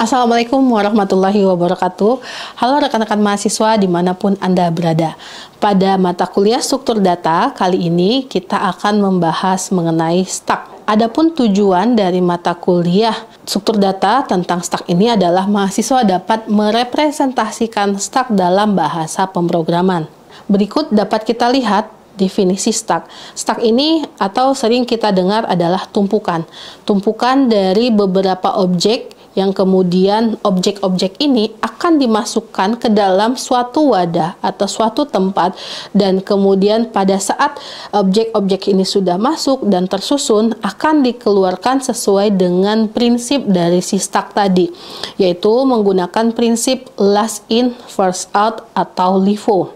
Assalamualaikum warahmatullahi wabarakatuh. Halo rekan-rekan mahasiswa dimanapun Anda berada. Pada mata kuliah struktur data, kali ini kita akan membahas mengenai stack. Adapun tujuan dari mata kuliah struktur data tentang stack ini adalah mahasiswa dapat merepresentasikan stack dalam bahasa pemrograman. Berikut dapat kita lihat definisi stack. Stack ini atau sering kita dengar adalah tumpukan. Tumpukan dari beberapa objek yang kemudian objek-objek ini akan dimasukkan ke dalam suatu wadah atau suatu tempat, dan kemudian pada saat objek-objek ini sudah masuk dan tersusun akan dikeluarkan sesuai dengan prinsip dari si stack tadi, yaitu menggunakan prinsip last in first out atau LIFO,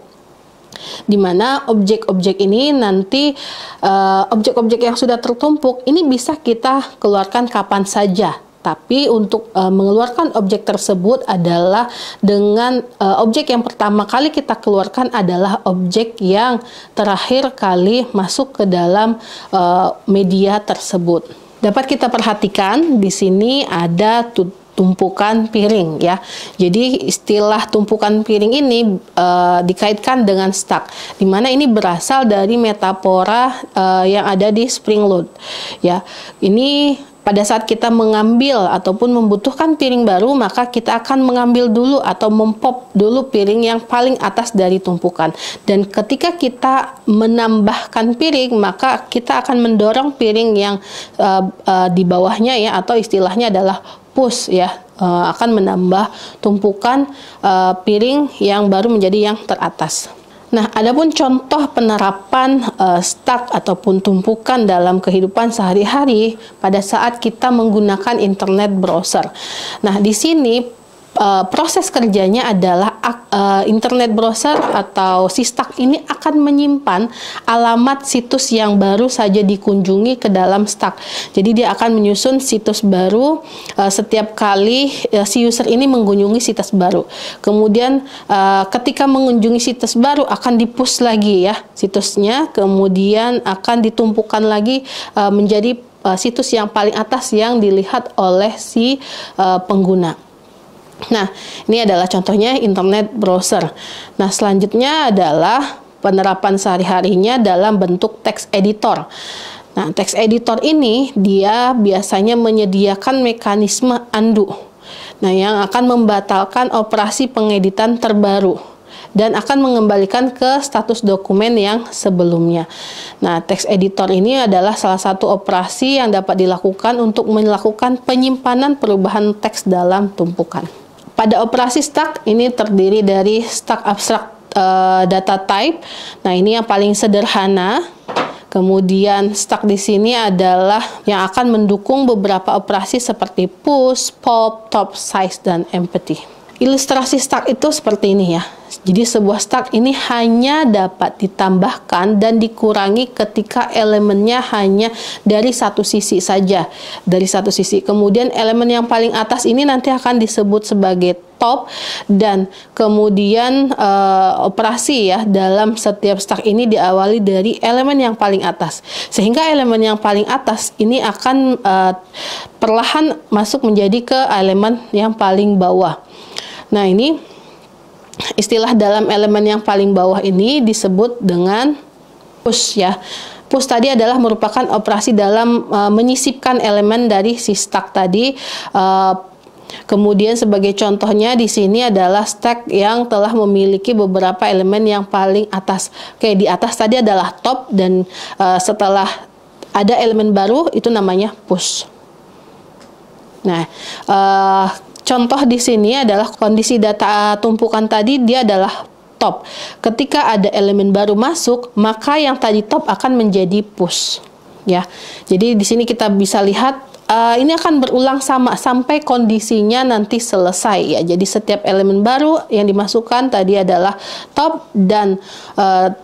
di mana objek-objek ini nanti objek-objek yang sudah tertumpuk ini bisa kita keluarkan kapan saja. Tapi untuk mengeluarkan objek tersebut adalah dengan objek yang pertama kali kita keluarkan adalah objek yang terakhir kali masuk ke dalam media tersebut. Dapat kita perhatikan di sini ada tumpukan piring ya. Jadi istilah tumpukan piring ini dikaitkan dengan stack, di mana ini berasal dari metafora yang ada di Spring Load ya. Ini pada saat kita mengambil ataupun membutuhkan piring baru, maka kita akan mengambil dulu atau mempop dulu piring yang paling atas dari tumpukan. Dan ketika kita menambahkan piring, maka kita akan mendorong piring yang di bawahnya ya, atau istilahnya adalah push ya, akan menambah tumpukan piring yang baru menjadi yang teratas. Nah, adapun contoh penerapan stack ataupun tumpukan dalam kehidupan sehari-hari pada saat kita menggunakan internet browser. Nah, di sini proses kerjanya adalah internet browser atau si stack ini akan menyimpan alamat situs yang baru saja dikunjungi ke dalam stack. Jadi dia akan menyusun situs baru setiap kali si user ini mengunjungi situs baru. Kemudian ketika mengunjungi situs baru akan di-push lagi ya situsnya, kemudian akan ditumpukan lagi menjadi situs yang paling atas yang dilihat oleh si pengguna. Nah, ini adalah contohnya internet browser. Nah, selanjutnya adalah penerapan sehari-harinya dalam bentuk text editor. Nah, text editor ini dia biasanya menyediakan mekanisme undo. Nah, yang akan membatalkan operasi pengeditan terbaru dan akan mengembalikan ke status dokumen yang sebelumnya. Nah, text editor ini adalah salah satu operasi yang dapat dilakukan untuk melakukan penyimpanan perubahan teks dalam tumpukan. Pada operasi stack ini terdiri dari stack abstract data type. Nah, ini yang paling sederhana. Kemudian stack di sini adalah yang akan mendukung beberapa operasi seperti push, pop, top, size, dan empty. Ilustrasi stack itu seperti ini ya. Jadi sebuah stack ini hanya dapat ditambahkan dan dikurangi ketika elemennya hanya dari satu sisi saja. Dari satu sisi. Kemudian elemen yang paling atas ini nanti akan disebut sebagai top, dan kemudian operasi ya dalam setiap stack ini diawali dari elemen yang paling atas. Sehingga elemen yang paling atas ini akan perlahan masuk menjadi ke elemen yang paling bawah. Nah, ini istilah dalam elemen yang paling bawah ini disebut dengan push ya. Push tadi adalah merupakan operasi dalam menyisipkan elemen dari si stack tadi. Kemudian sebagai contohnya di sini adalah stack yang telah memiliki beberapa elemen yang paling atas. Oke, di atas tadi adalah top, dan setelah ada elemen baru itu namanya push. Nah, contoh di sini adalah kondisi data tumpukan tadi dia adalah top. Ketika ada elemen baru masuk, maka yang tadi top akan menjadi push. Ya, jadi di sini kita bisa lihat ini akan berulang sama sampai kondisinya nanti selesai ya. Jadi setiap elemen baru yang dimasukkan tadi adalah top, dan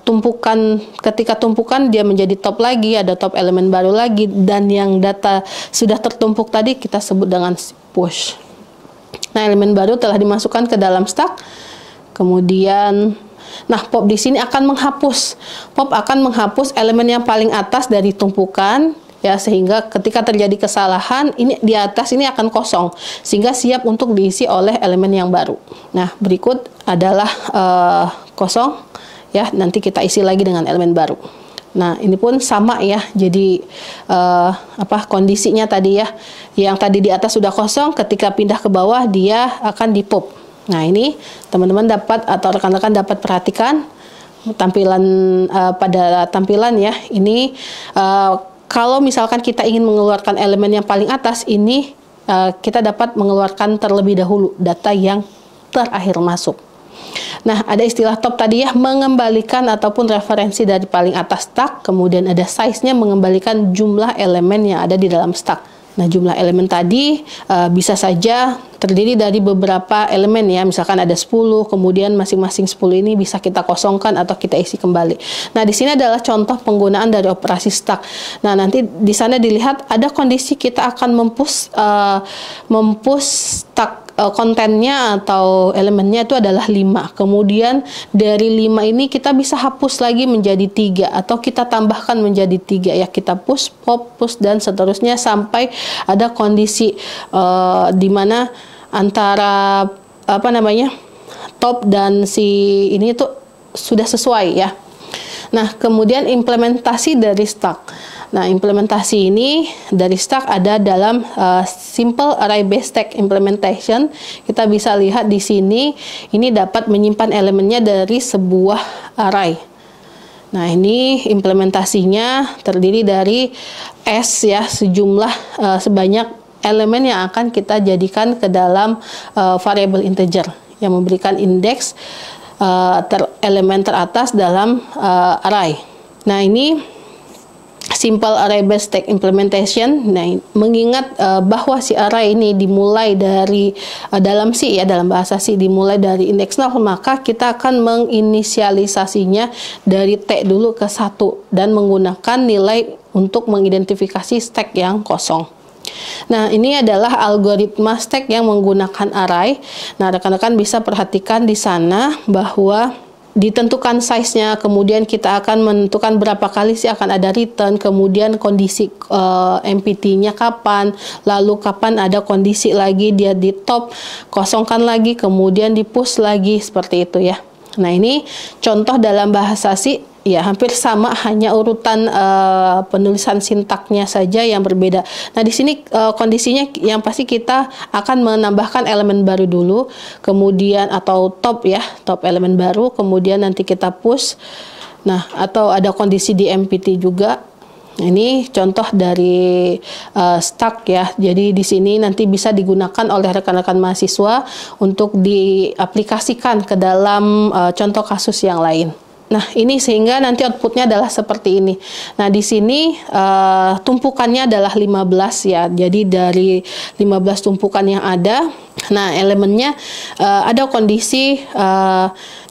tumpukan ketika tumpukan dia menjadi top lagi, ada top elemen baru lagi, dan yang data sudah tertumpuk tadi kita sebut dengan push. Nah, elemen baru telah dimasukkan ke dalam stack. Kemudian nah, pop di sini akan menghapus. Pop akan menghapus elemen yang paling atas dari tumpukan ya, sehingga ketika terjadi kesalahan ini di atas ini akan kosong sehingga siap untuk diisi oleh elemen yang baru. Nah, berikut adalah kosong ya, nanti kita isi lagi dengan elemen baru. Nah, ini pun sama ya, jadi kondisinya tadi ya, yang tadi di atas sudah kosong, ketika pindah ke bawah dia akan di pop. Nah, ini teman-teman dapat atau rekan-rekan dapat perhatikan tampilan pada tampilan ya. Ini kalau misalkan kita ingin mengeluarkan elemen yang paling atas, ini kita dapat mengeluarkan terlebih dahulu data yang terakhir masuk. Nah, ada istilah top tadi ya, mengembalikan ataupun referensi dari paling atas stack, kemudian ada size-nya, mengembalikan jumlah elemen yang ada di dalam stack. Nah, jumlah elemen tadi bisa saja terdiri dari beberapa elemen ya, misalkan ada 10, kemudian masing-masing 10 ini bisa kita kosongkan atau kita isi kembali. Nah, di sini adalah contoh penggunaan dari operasi stack. Nah, nanti di sana dilihat ada kondisi kita akan mempush stack kontennya atau elemennya itu adalah 5. Kemudian dari 5 ini kita bisa hapus lagi menjadi 3 atau kita tambahkan menjadi 3 ya, kita push, pop, push dan seterusnya sampai ada kondisi di mana antara top dan si ini itu sudah sesuai ya. Nah, kemudian implementasi dari stack. Nah, implementasi ini dari stack ada dalam simple array based stack implementation. Kita bisa lihat di sini, ini dapat menyimpan elemennya dari sebuah array. Nah, ini implementasinya terdiri dari S ya, sejumlah sebanyak elemen yang akan kita jadikan ke dalam variable integer yang memberikan indeks elemen teratas dalam array. Nah, ini simple array based stack implementation. Nah, mengingat bahwa si array ini dimulai dari dalam bahasa C dimulai dari indeks 0, maka kita akan menginisialisasinya dari T dulu ke 1 dan menggunakan nilai untuk mengidentifikasi stack yang kosong. Nah, ini adalah algoritma stack yang menggunakan array. Nah, rekan-rekan bisa perhatikan di sana bahwa ditentukan size-nya, kemudian kita akan menentukan berapa kali sih akan ada return, kemudian kondisi MPT-nya kapan, lalu kapan ada kondisi lagi dia di top, kosongkan lagi, kemudian di push lagi, seperti itu ya. Nah, ini contoh dalam bahasa C ya, hampir sama, hanya urutan penulisan sintaknya saja yang berbeda. Nah, di sini kondisinya yang pasti kita akan menambahkan elemen baru dulu, kemudian atau top ya, top elemen baru, kemudian nanti kita push. Nah, atau ada kondisi di MPT juga. Ini contoh dari stack ya. Jadi di sini nanti bisa digunakan oleh rekan-rekan mahasiswa untuk diaplikasikan ke dalam contoh kasus yang lain. Nah, ini sehingga nanti outputnya adalah seperti ini. Nah, di sini tumpukannya adalah 15 ya. Jadi dari 15 tumpukan yang ada, nah elemennya ada kondisi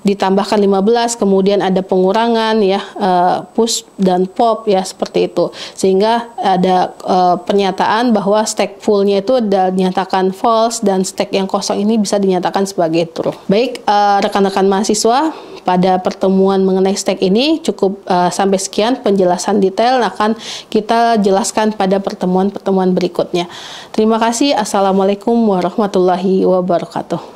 ditambahkan 15, kemudian ada pengurangan ya, push dan pop ya, seperti itu. Sehingga ada pernyataan bahwa stack full-nya itu dinyatakan false dan stack yang kosong ini bisa dinyatakan sebagai true. Baik, rekan-rekan mahasiswa, pada pertemuan mengenai stack ini cukup sampai sekian penjelasan detail, akan kita jelaskan pada pertemuan-pertemuan berikutnya. Terima kasih. Assalamualaikum warahmatullahi wabarakatuh.